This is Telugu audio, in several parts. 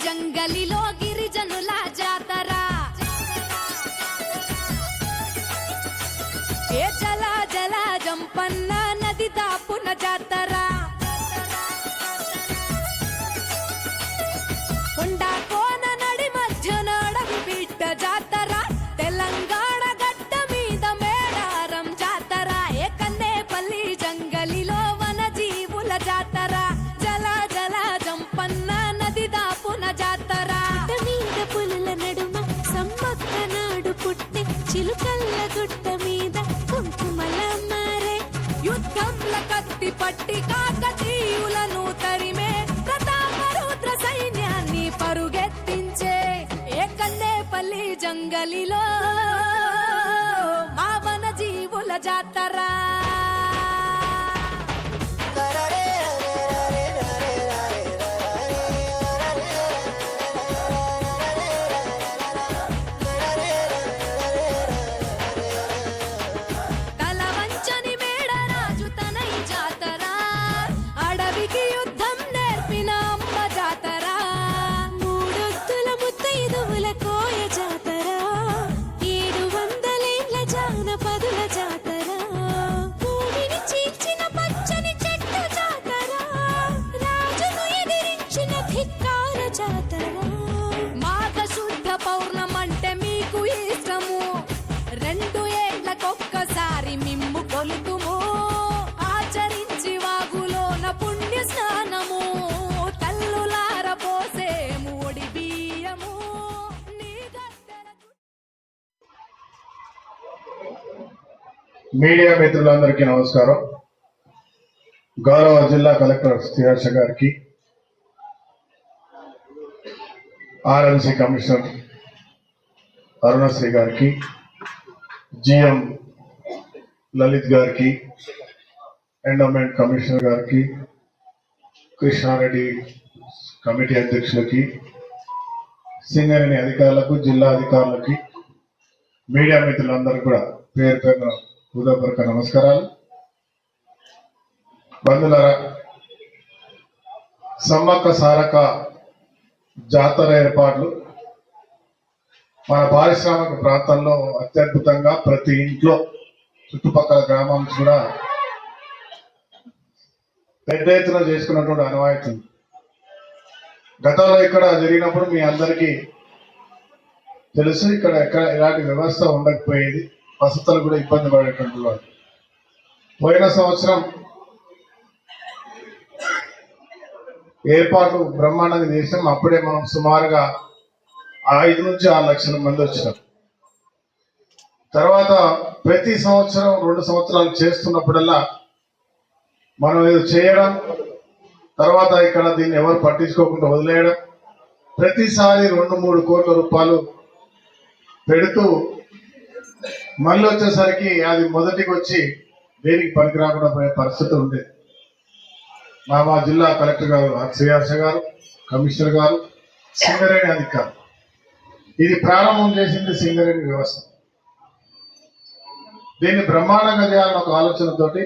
జంగలిలో గిరిజనుల జాతర ఏ జల జల జంపన్న నది దాపున జాతర కొండా కోన నడి మధ్య నడవి బిడ్డ జాతర తెలంగాణ గడ్డ మీద మేడారం జాతర ఏ కన్నేపల్లి జంగలిలో వన జీవుల జాతర జల జల జంపన్న నది దాపున జాతర మీద పులుల నడుమ సమ్మక్క నాడు పుట్టే చిలుకల్ల గుట్ట మీద కుంకుమల మారే యుద్ధంల కత్తి పట్టి కాకతీయులను తరిమే ప్రతాపరుద్ర సైన్యాన్ని పరుగెత్తించే ఏ కన్నేపల్లి జంగలిలో మా వన జీవుల జాతర పౌర్ణమంటే మీకు ఇష్టము 2 ఏళ్లకొక్కసారి మిమ్ము కొలుతుము ఆచరించి వాగులోన పుణ్య స్నానము తల్లులార పోసేము ఒడి బియ్యము మీడియా మిత్రులందరికీ నమస్కారం. గౌరవ జిల్లా కలెక్టర్ శ్రీహర్ష గారికి, ఆర్ఎంసీ కమిషనర్ అరుణశ్రీ గారికి, జిఎం లలిత్ గారికి, ఎండోమెంట్ కమిషనర్ గారికి, కృష్ణారెడ్డి కమిటీ అధ్యక్షులకి, సింగరేణి అధికారులకు, జిల్లా అధికారులకి, మీడియా మిత్రులందరూ కూడా పేరు పేరున హృదయపూర్వక నమస్కారాలు. బంధులారా, సమ్మక్క సారక జాతర ఏర్పాట్లు మన పారిశ్రామిక ప్రాంతంలో అత్యద్భుతంగా ప్రతి ఇంట్లో చుట్టుపక్కల గ్రామం కూడా పెద్ద ఎత్తున చేసుకున్నటువంటి అనువాయితీ. గతంలో ఇక్కడ జరిగినప్పుడు మీ అందరికీ తెలుసు, ఇక్కడ ఇలాంటి వ్యవస్థ ఉండకపోయేది, వసతులు కూడా ఇబ్బంది పడేటువంటి వాళ్ళు. పోయిన సంవత్సరం ఏర్పాటు బ్రహ్మాండంగా చేసాం. అప్పుడే మనం సుమారుగా 5 నుంచి 6 లక్షల మంది వచ్చినాం. తర్వాత ప్రతి సంవత్సరం 2 సంవత్సరాలు చేస్తున్నప్పుడల్లా మనం ఇది చేయడం, తర్వాత ఇక్కడ దీన్ని ఎవరు పట్టించుకోకుండా వదిలేయడం, ప్రతిసారి 2-3 కోట్ల రూపాయలు పెడుతూ మళ్ళీ వచ్చేసరికి అది మొదటికి వచ్చి దేనికి పనికి రాకుండా పోయే పరిస్థితి ఉండేది. మా జిల్లా కలెక్టర్ గారు శ్రీహర్ష గారు, కమిషనర్ గారు, సింగరేణి అధికారులు ఇది ప్రారంభం చేసింది సింగరేణి వ్యవస్థ. దీన్ని బ్రహ్మాండంగా చేయాలని ఒక ఆలోచనతోటి,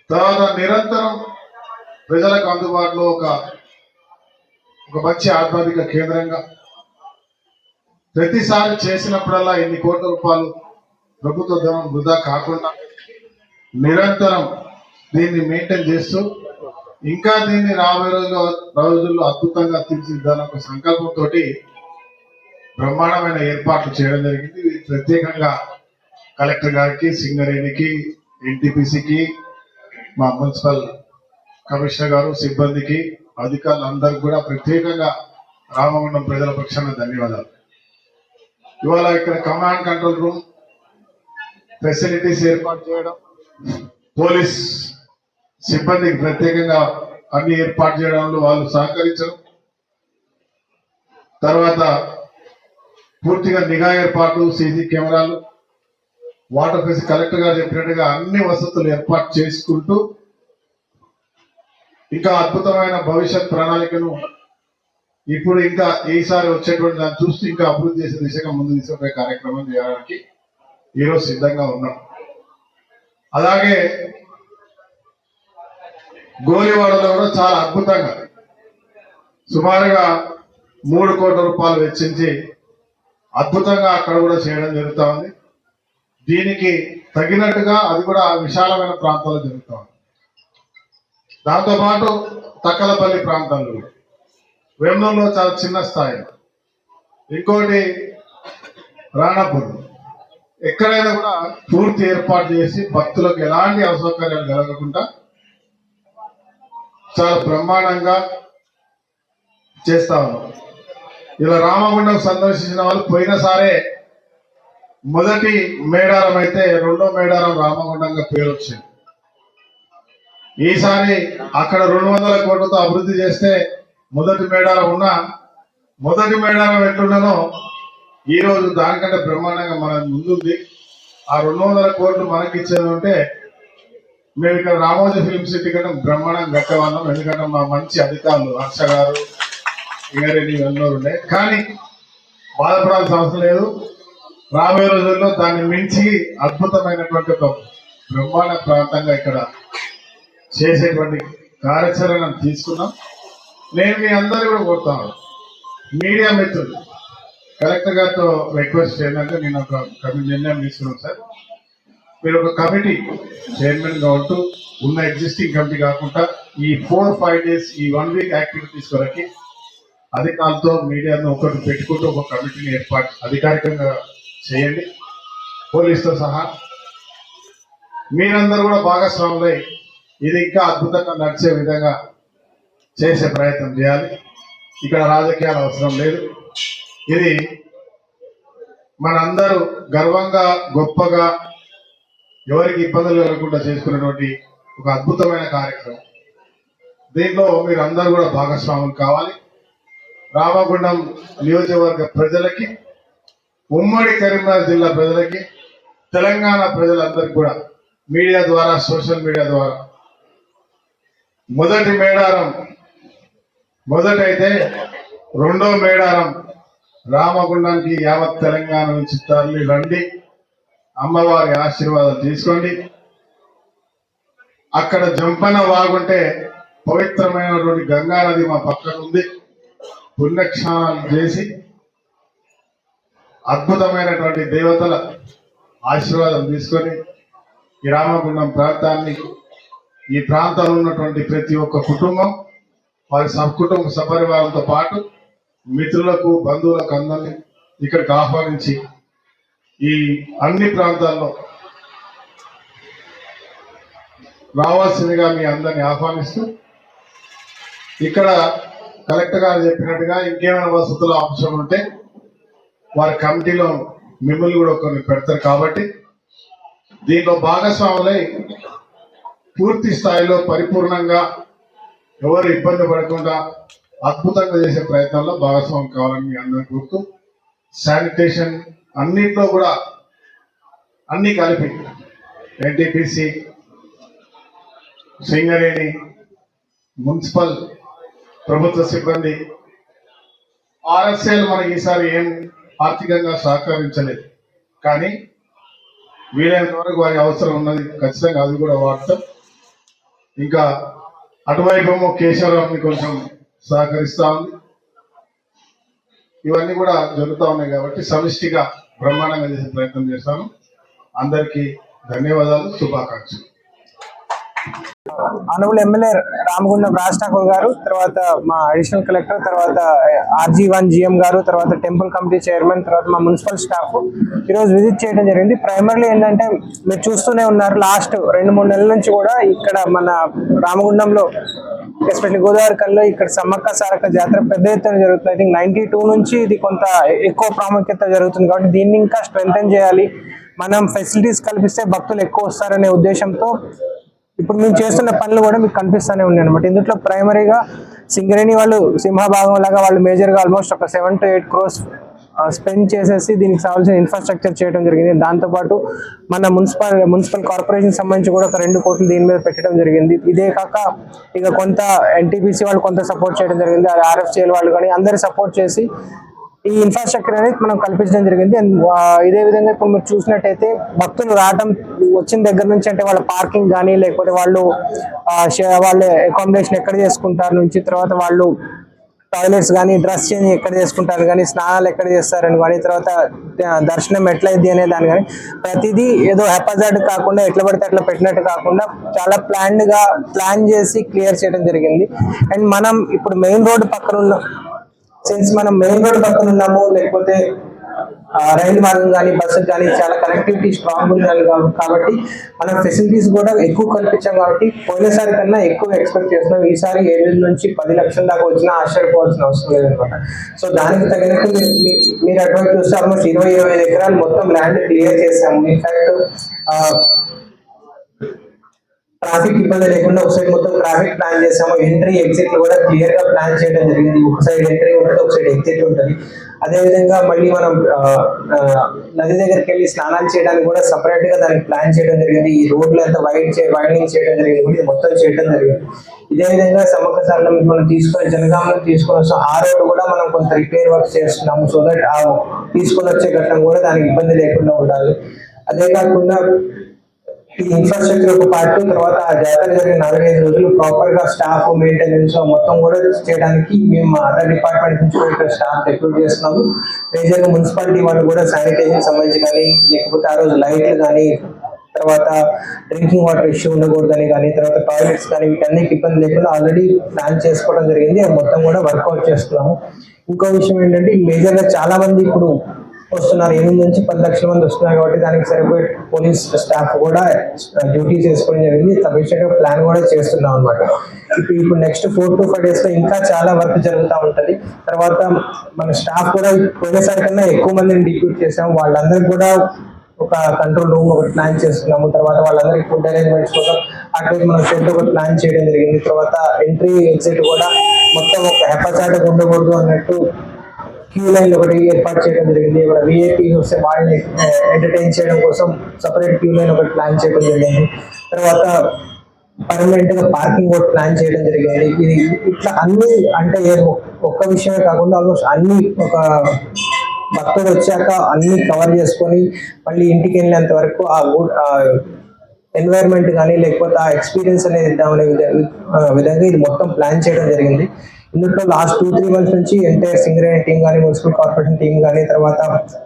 తర్వాత నిరంతరం ప్రజలకు అందుబాటులో ఒక మంచి ఆధ్యాత్మిక కేంద్రంగా ప్రతిసారి చేసినప్పుడల్లా ఎన్ని కోట్ల రూపాయలు ప్రభుత్వ ధనం వృధా కాకుండా నిరంతరం దీన్ని మెయింటైన్ చేస్తూ ఇంకా దీన్ని రాబోయే రోజుల్లో అద్భుతంగా తీర్చిదిద్దాలని ఒక సంకల్పంతో బ్రహ్మాండమైన ఏర్పాట్లు చేయడం జరిగింది. ప్రత్యేకంగా కలెక్టర్ గారికి, సింగరేణికి, ఎన్టీపీసీకి, మా మున్సిపల్ కమిషనర్ గారు, సిబ్బందికి, అధికారులందరికీ కూడా ప్రత్యేకంగా రామగుండం ప్రజల పక్షాన ధన్యవాదాలు. ఇవాళ ఇక్కడ కమాండ్ కంట్రోల్ రూమ్ ఫెసిలిటీస్ ఏర్పాటు చేయడం, పోలీస్ సిబ్బందికి ప్రత్యేకంగా అన్ని ఏర్పాటు చేయడంలో వాళ్ళు సహకరించడం, తర్వాత పూర్తిగా నిఘా ఏర్పాటు, సీసీ కెమెరాలు, వాటర్ ఫెసి కలెక్టర్ గారు చెప్పినట్టుగా అన్ని వసతులు ఏర్పాటు చేసుకుంటూ ఇంకా అద్భుతమైన భవిష్యత్ ప్రణాళికను ఇప్పుడు ఇంకా ఈసారి వచ్చేటువంటి దాన్ని చూస్తూ ఇంకా అభివృద్ధి చేసే దిశగా ముందు తీసుకుపోయే కార్యక్రమం చేయడానికి ఈరోజు సిద్ధంగా ఉన్నాం. అలాగే గోలివాడలో కూడా చాలా అద్భుతంగా సుమారుగా 3 కోట్ల రూపాయలు వెచ్చించి అద్భుతంగా అక్కడ కూడా చేయడం జరుగుతా ఉంది. దీనికి తగినట్టుగా అది కూడా విశాలమైన ప్రాంతాల్లో జరుగుతా ఉంది. దాంతోపాటు తక్కలపల్లి ప్రాంతాల్లో వేమూరులో చాలా చిన్న స్థాయి, ఇంకోటి రాణపూర్, ఎక్కడైనా కూడా పూర్తి ఏర్పాటు చేసి భక్తులకు ఎలాంటి అసౌకర్యాలు కలగకుండా చాలా బ్రహ్మాండంగా చేస్తా ఉన్నాం. ఇలా రామగుండం సందర్శించిన వాళ్ళు పోయినసారే మొదటి మేడారం అయితే రెండో మేడారం రామగుండంగా పేరు వచ్చింది. ఈసారి అక్కడ 200 కోట్లతో అభివృద్ధి చేస్తే మొదటి మేడారం ఎట్లున్నదో ఈ రోజు దానికంటే బ్రహ్మాండంగా మన ముందుంది. ఆ 200 కోట్లు మనకి ఇచ్చేది ఉంటే మేము ఇక్కడ రామోజీ ఫిల్మ్ సిటీ కంటే బ్రహ్మాండంగా కట్టేవాళ్ళం. ఎందుకంటే మా మంచి అధికారులు హర్ష గారు, ఇంగారెడ్డి ఇవన్నీ ఉండే. కానీ బాధపడాల్సిన అవసరం లేదు. రాబోయే రోజుల్లో దాన్ని మించి అద్భుతమైనటువంటి ఒక బ్రహ్మాండ ప్రాంతంగా ఇక్కడ చేసేటువంటి కార్యాచరణను తీసుకున్నాం. నేను మీ అందరూ కూడా కోరుతాను, మీడియా మిత్రులు, కలెక్టర్ గారితో రిక్వెస్ట్ ఏంటంటే నేను ఒక నిర్ణయం తీసుకున్నాను సార్. మీరు ఒక కమిటీ చైర్మన్ గా ఉంటూ ఉన్న ఎగ్జిస్టింగ్ కమిటీ కాకుండా ఈ 4-5 డేస్ ఈ 1 వీక్ యాక్టివిటీస్ కొరకి అధికారులతో మీడియాను ఒకటి పెట్టుకుంటూ ఒక కమిటీని ఏర్పాటు అధికారికంగా చేయండి, పోలీసుతో సహా. మీరందరూ కూడా భాగస్వాములై ఇది ఇంకా అద్భుతంగా నడిచే విధంగా చేసే ప్రయత్నం చేయాలి. ఇక్కడ రాజకీయాలు అవసరం లేదు. ఇది మనందరూ గర్వంగా గొప్పగా ఎవరికి ఇబ్బందులు కలగకుండా చేసుకున్నటువంటి ఒక అద్భుతమైన కార్యక్రమం. దీంట్లో మీరు అందరూ కూడా భాగస్వాములు కావాలి. రామగుండం నియోజకవర్గ ప్రజలకి, ఉమ్మడి కరీంనగర్ జిల్లా ప్రజలకి, తెలంగాణ ప్రజలందరికీ కూడా మీడియా ద్వారా, సోషల్ మీడియా ద్వారా మొదటి మేడారం మొదటైతే రెండో మేడారం రామగుండానికి యావత్ తెలంగాణ నుంచి తరలి రండి, అమ్మవారి ఆశీర్వాదం తీసుకోండి. అక్కడ జంపన వాగుంటే పవిత్రమైనటువంటి గంగా నది మా పక్కన ఉంది. పుణ్యక్షానాలు చేసి అద్భుతమైనటువంటి దేవతల ఆశీర్వాదం తీసుకొని ఈ రామగుండం ప్రాంతాన్ని, ఈ ప్రాంతంలో ఉన్నటువంటి ప్రతి ఒక్క కుటుంబం వారి కుటుంబ సపరివారంతో పాటు మిత్రులకు, బంధువులకు అందరినీ ఇక్కడికి ఆహ్వానించి ఈ అన్ని ప్రాంతాల్లో రావాల్సిందిగా మీ అందరినీ ఆహ్వానిస్తూ, ఇక్కడ కలెక్టర్ గారు చెప్పినట్టుగా ఇంకేమైనా వసతుల అంశం ఉంటే వారి కమిటీలో మిమ్మల్ని కూడా కొన్ని పెడతారు. కాబట్టి దీంట్లో భాగస్వాములై పూర్తి స్థాయిలో పరిపూర్ణంగా ఎవరు ఇబ్బంది పడకుండా అద్భుతంగా చేసే ప్రయత్నంలో భాగస్వామ్యం కావాలని మీ అందరికీ కోరుతూ, శానిటేషన్ అన్నింటిలో కూడా అన్ని కలిపి ఎన్టీపీసీ, సింగరేణి, మున్సిపల్, ప్రభుత్వ సిబ్బంది, ఆర్ఎస్ఎల్ మనకి ఈసారి ఏం ఆర్థికంగా సహకరించలేదు. కానీ వీలైనంత వరకు వారి అవసరం ఉన్నది ఖచ్చితంగా అది కూడా వాడతాం. ఇంకా అటువైపు కేశవరావుని కొంచెం సహకరిస్తా ఉంది. ఇవన్నీ కూడా జరుగుతూ ఉన్నాయి కాబట్టి సమిష్టిగా బ్రహ్మాండంగా చేసే ప్రయత్నం చేస్తాను. అందరికీ ధన్యవాదాలు, శుభాకాంక్షలు. ఆనరబుల్ ఎమ్మెల్యే రామగుండం రాజ్ ఠాకూర్ గారు, తర్వాత మా అడిషనల్ కలెక్టర్, తర్వాత RG1 GM గారు, తర్వాత టెంపుల్ కమిటీ చైర్మన్, తర్వాత మా మున్సిపల్ స్టాఫ్ ఈరోజు విజిట్ చేయడం జరిగింది. ప్రైమర్లీ ఏంటంటే మీరు చూస్తూనే ఉన్నారు, లాస్ట్ 2-3 నెలల నుంచి కూడా ఇక్కడ మన రామగుండంలో ఎస్పెషల్లీ గోదావరి కల్లో ఇక్కడ సమ్మక్క సారక్క జాతర పెద్ద ఎత్తున జరుగుతుంది. ఐ థింక్ 92 నుంచి ఇది కొంత ఎక్కువ ప్రాముఖ్యత జరుగుతుంది. కాబట్టి దీన్ని ఇంకా స్ట్రెంథెన్ చేయాలి, మనం ఫెసిలిటీస్ కల్పిస్తే భక్తులు ఎక్కువ వస్తారనే ఉద్దేశంతో ఇప్పుడు మేము చేస్తున్న పనులు కూడా మీకు కనిపిస్తూనే ఉన్నాయి అనమాట. ఇందులో ప్రైమరీగా సింగరేణి వాళ్ళు సింహభాగం లాగా వాళ్ళు మేజర్గా ఆల్మోస్ట్ ఒక 7 to 8 crores స్పెండ్ చేసేసి దీనికి కావాల్సిన ఇన్ఫ్రాస్ట్రక్చర్ చేయడం జరిగింది. దాంతోపాటు మన మున్సిపల్ కార్పొరేషన్ సంబంధించి కూడా ఒక 2 కోట్లు దీని మీద పెట్టడం జరిగింది. ఇదే కాక ఇక కొంత NTPC వాళ్ళు కొంత సపోర్ట్ చేయడం జరిగింది, RFCL వాళ్ళు కానీ అందరు సపోర్ట్ చేసి ఈ ఇన్ఫ్రాస్ట్రక్చర్ అనేది మనం కల్పించడం జరిగింది. అండ్ ఇదే విధంగా ఇప్పుడు మీరు చూసినట్టయితే భక్తులు రావడం వచ్చిన దగ్గర నుంచి, అంటే వాళ్ళ పార్కింగ్ కానీ లేకపోతే వాళ్ళు వాళ్ళ అకామిడేషన్ ఎక్కడ చేసుకుంటారు నుంచి, తర్వాత వాళ్ళు టాయిలెట్స్ కానీ, డ్రెస్ చేంజ్ ఎక్కడ చేసుకుంటారు కానీ, స్నానాలు ఎక్కడ చేస్తారని కానీ, తర్వాత దర్శనం ఎట్లయిద్ది అనే దాని కానీ ప్రతిదీ ఏదో హ్యాపజార్డ్ కాకుండా ఎట్లా పడితే అట్లా పెట్టినట్టు కాకుండా చాలా ప్లాన్ చేసి క్లియర్ చేయడం జరిగింది. అండ్ మనం ఇప్పుడు మెయిన్ రోడ్ పక్కన ఉన్నాము, లేకపోతే రైలు మార్గం కానీ, బస్సు కానీ చాలా కనెక్టివిటీ స్ట్రాంగ్ ఉంది కాబట్టి మన ఫెసిలిటీస్ కూడా ఎక్కువ కల్పించాం. కాబట్టి పోయినసారి కన్నా ఎక్కువ ఎక్స్పెక్ట్ చేస్తున్నాం. ఈసారి 7 నుంచి 10 లక్షల దాకా వచ్చినా ఆశ్చర్యపోవాల్సిన అవసరం లేదనమాట. సో దానికి తగినట్టు మీరు అటువైపు చూస్తే ఆల్మోస్ట్ 20-25 ఎకరాలు మొత్తం ల్యాండ్ క్లియర్ చేసాము. ఇన్ఫాక్ట్ ట్రాఫిక్ ఇబ్బంది లేకుండా ఒక సైడ్ మొత్తం ట్రాఫిక్ ప్లాన్ చేసాము. ఎంట్రీ ఎగ్జిట్ కూడా క్లియర్ గా ప్లాన్ చేయడం జరిగింది. ఒక సైడ్ ఎంట్రీ ఉంటుంది, ఒక సైడ్ ఎగ్జిట్ ఉంటుంది. అదేవిధంగా మళ్ళీ మనం నది దగ్గరికి వెళ్ళి స్నానాలు చేయడానికి కూడా సపరేట్ గా దానికి ప్లాన్ చేయడం జరిగింది. ఈ రోడ్లు అంతా వైడింగ్ చేయడం జరిగింది, ఇది మొత్తం చేయడం జరిగింది. ఇదే విధంగా సమ్మక్క సార్లు మనం జనగామలో తీసుకొని వస్తాం. ఆ రోడ్డు కూడా మనం కొంత రిపేర్ వర్క్ చేస్తున్నాము. సో దట్ ఆ తీసుకొని వచ్చే ఘట్టం కూడా దానికి ఇబ్బంది లేకుండా ఉండాలి. అదే కాకుండా ఈ ఇన్ఫ్రాస్ట్రక్చర్ ఒక పార్ట్, తర్వాత ఆ జాతర జరిగిన 4-5 రోజులు ప్రాపర్ గా స్టాఫ్ మెయింటెనెన్స్ మొత్తం కూడా చేయడానికి మేము అదర్ డిపార్ట్మెంట్ నుంచి ఇక్కడ స్టాఫ్ రిక్రూట్ చేస్తున్నాము. మేజర్ గా మున్సిపాలిటీ వాళ్ళు కూడా శానిటైజేషన్ సంబంధించి కానీ, లేకపోతే ఆ రోజు లైట్లు కానీ, తర్వాత డ్రింకింగ్ వాటర్ ఇష్యూ ఉండకూడదని కానీ, తర్వాత టాయిలెట్స్ కానీ, వీటన్నిటి ఇబ్బంది లేకుండా ఆల్రెడీ ప్లాన్ చేసుకోవడం జరిగింది. మొత్తం కూడా వర్కౌట్ చేస్తున్నాము. ఇంకో విషయం ఏంటంటే మేజర్ గా చాలా మంది ఇప్పుడు వస్తున్నారు, 8 నుంచి 10 లక్షల మంది వస్తున్నారు. కాబట్టి దానికి సరిపోయే పోలీస్ స్టాఫ్ కూడా డ్యూటీ చేసుకోవడం జరిగింది. సఫిషియెంట్ గా ప్లాన్ కూడా చేస్తున్నాం అనమాట. ఇప్పుడు నెక్స్ట్ 4 to 5 days లో ఇంకా చాలా వర్క్ జరుగుతూ ఉంటది. తర్వాత మన స్టాఫ్ కూడా పోయినసారి కన్నా ఎక్కువ మందిని డిప్యూట్ చేసాము. వాళ్ళందరికీ కూడా ఒక కంట్రోల్ రూమ్ ఒకటి ప్లాన్ చేస్తున్నాము. తర్వాత వాళ్ళందరికీ ఫుడ్ అరేంజ్మెంట్స్ కోసం అటు మనం షెడ్ ఒకటి ప్లాన్ చేయడం జరిగింది. తర్వాత ఎంట్రీ ఎగ్జిట్ కూడా మొత్తం ఒక హెపచాట్ ఉండకూడదు అన్నట్టు క్యూ లైన్ ఒకటి ఏర్పాటు చేయడం జరిగింది. ఇక్కడ విఐపీస్ వస్తే వాళ్ళని ఎంటర్టైన్ చేయడం కోసం సపరేట్ క్యూ లైన్ ఒకటి ప్లాన్ చేయడం జరిగింది. తర్వాత పర్మనెంట్ గా పార్కింగ్ ఒకటి ప్లాన్ చేయడం జరిగింది. ఇది ఇట్లా అన్ని అంటే ఒక్క విషయమే కాకుండా ఆల్మోస్ట్ అన్ని ఒక భక్తుడు వచ్చాక అన్ని కవర్ చేసుకొని మళ్ళీ ఇంటికి వెళ్ళేంత వరకు ఆ ఎన్వైరన్మెంట్ కానీ, లేకపోతే ఆ ఎక్స్పీరియన్స్ అనేది ఇద్దామనే విధంగా ఇది మొత్తం ప్లాన్ చేయడం జరిగింది. ఇందులో లాస్ట్ 2-3 months నుంచి ఎంటైర్ సింగరేణి టీం కానీ, మున్సిపల్ కార్పొరేషన్ టీం కానీ, తర్వాత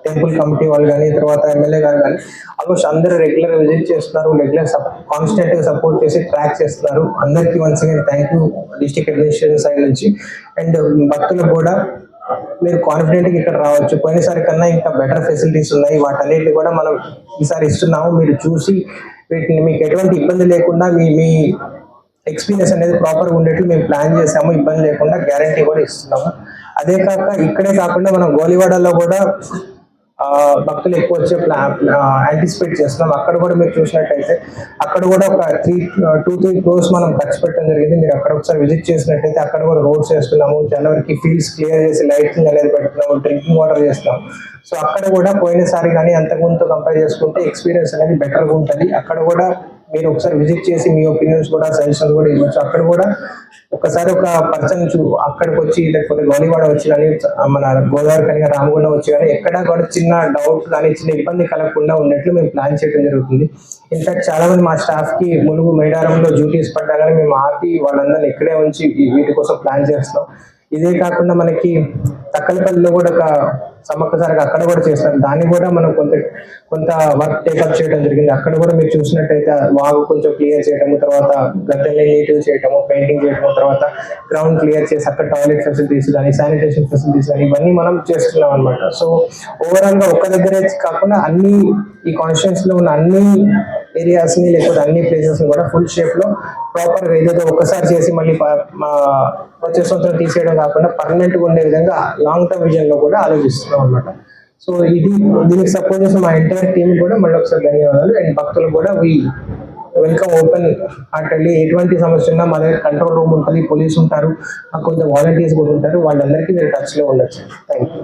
టెంపుల్ కమిటీ వాళ్ళు కానీ, తర్వాత ఎమ్మెల్యే గారు కానీ ఆల్మోస్ట్ అందరూ రెగ్యులర్ విజిట్ చేస్తున్నారు. రెగ్యులర్ కాన్స్టెంట్ గా సపోర్ట్ చేసి ట్రాక్ చేస్తున్నారు. అందరికీ once again thank you district administration side నుంచి. అండ్ భక్తులకు కూడా మీరు కాన్ఫిడెంట్ గా ఇక్కడ రావచ్చు. పోయినసారి కన్నా ఇంకా బెటర్ ఫెసిలిటీస్ ఉన్నాయి. వాటన్నిటిని కూడా మనం ఈసారి ఇస్తున్నాము. మీరు చూసి వీటిని మీకు ఎటువంటి ఇబ్బంది లేకుండా మీ ఎక్స్పీరియన్స్ అనేది ప్రాపర్ గా ఉండేట్లు మేము ప్లాన్ చేసాము. ఇబ్బంది లేకుండా గ్యారంటీ కూడా ఇస్తున్నాము. అదే కాక ఇక్కడే కాకుండా మనం గోలివాడలో కూడా భక్తులు ఎక్కువ వచ్చే యాంటిసిపేట్ చేస్తున్నాం. అక్కడ కూడా మీరు చూసినట్టయితే అక్కడ కూడా ఒక 2-3 crores మనం ఖర్చు పెట్టడం జరిగింది. మీరు అక్కడ ఒకసారి విజిట్ చేసినట్టయితే అక్కడ కూడా రోడ్స్ వేస్తున్నాము. జనవరికి ఫీల్డ్స్ క్లియర్ చేసి లైటింగ్ అనేది పెడుతున్నాము, డ్రింకింగ్ వాటర్ చేస్తున్నాము. సో అక్కడ కూడా పోయినసారి కానీ అంతకుముందు కంపేర్ చేసుకుంటే ఎక్స్పీరియన్స్ అనేది బెటర్గా ఉంటుంది. అక్కడ కూడా మీరు ఒకసారి విజిట్ చేసి మీ ఒపీనియన్స్ కూడా సజెషన్స్ కూడా ఇవ్వచ్చు. అక్కడ కూడా ఒకసారి ఒక పర్సన్ అక్కడికి వచ్చి, లేకపోతే గోలివాడ వచ్చి కానీ, మన గోదావరి కానీ, రామగుండం వచ్చి కానీ ఎక్కడా కూడా చిన్న డౌట్ కానీ, చిన్న ఇబ్బంది కలగకుండా ఉన్నట్లు మేము ప్లాన్ చేయడం జరుగుతుంది. ఇన్ఫాక్ట్ చాలా మంది మా స్టాఫ్ కి ములుగు మేడారంలో డ్యూటీస్ పడ్డా కానీ మేము ఆపి వాళ్ళందరినీ ఇక్కడే ఉంచి వీటి కోసం ప్లాన్ చేస్తాం. ఇదే కాకుండా మనకి తక్కలపల్లిలో కూడా ఒక సమ్మక్క సారికి అక్కడ కూడా చేస్తారు. దాన్ని కూడా మనం కొంత వర్క్ టేకప్ చేయడం జరిగింది. అక్కడ కూడా మీరు చూసినట్టయితే వాగు కొంచెం క్లియర్ చేయడము, తర్వాత గద్దెల్ని నీట్గా చేయడము, పెయింటింగ్ చేయడము, తర్వాత గ్రౌండ్ క్లియర్ చేసి అక్కడ టాయిలెట్ ఫెసిలిటీస్ కానీ, శానిటేషన్ ఫెసిలిటీస్ కానీ ఇవన్నీ మనం చేస్తున్నాం అనమాట. సో ఓవరాల్ గా ఒక్క దగ్గరే కాకుండా అన్ని ఈ కాన్స్టిట్యూన్స్ లో ఉన్న అన్ని ఏరియాస్ ని, లేకపోతే అన్ని ప్లేసెస్ ని కూడా ఫుల్ షేప్ లో ప్రాపర్ గా ఏదైతే ఒక్కసారి చేసి మళ్ళీ వచ్చే సంవత్సరం తీసేయడం కాకుండా పర్మనెంట్ గా ఉండే విధంగా లాంగ్ టర్మ్ విజన్ లో కూడా ఆలోచిస్తున్నాం అనమాట. సో దీనికి సపోర్ట్ చేసిన మా ఎంటైర్ టీమ్ కూడా మళ్ళీ ఒకసారి ధన్యవాదాలు. అండ్ భక్తులు కూడా వెల్కమ్ ఓపెన్ హార్టెడ్లీ. ఎటువంటి సమస్య ఉన్నా మా దగ్గర కంట్రోల్ రూమ్ ఉంటుంది, పోలీస్ ఉంటారు, కొంత వాలంటీర్స్ కూడా ఉంటారు. వాళ్ళందరికీ మీరు టచ్ లో ఉండొచ్చు. Thank you.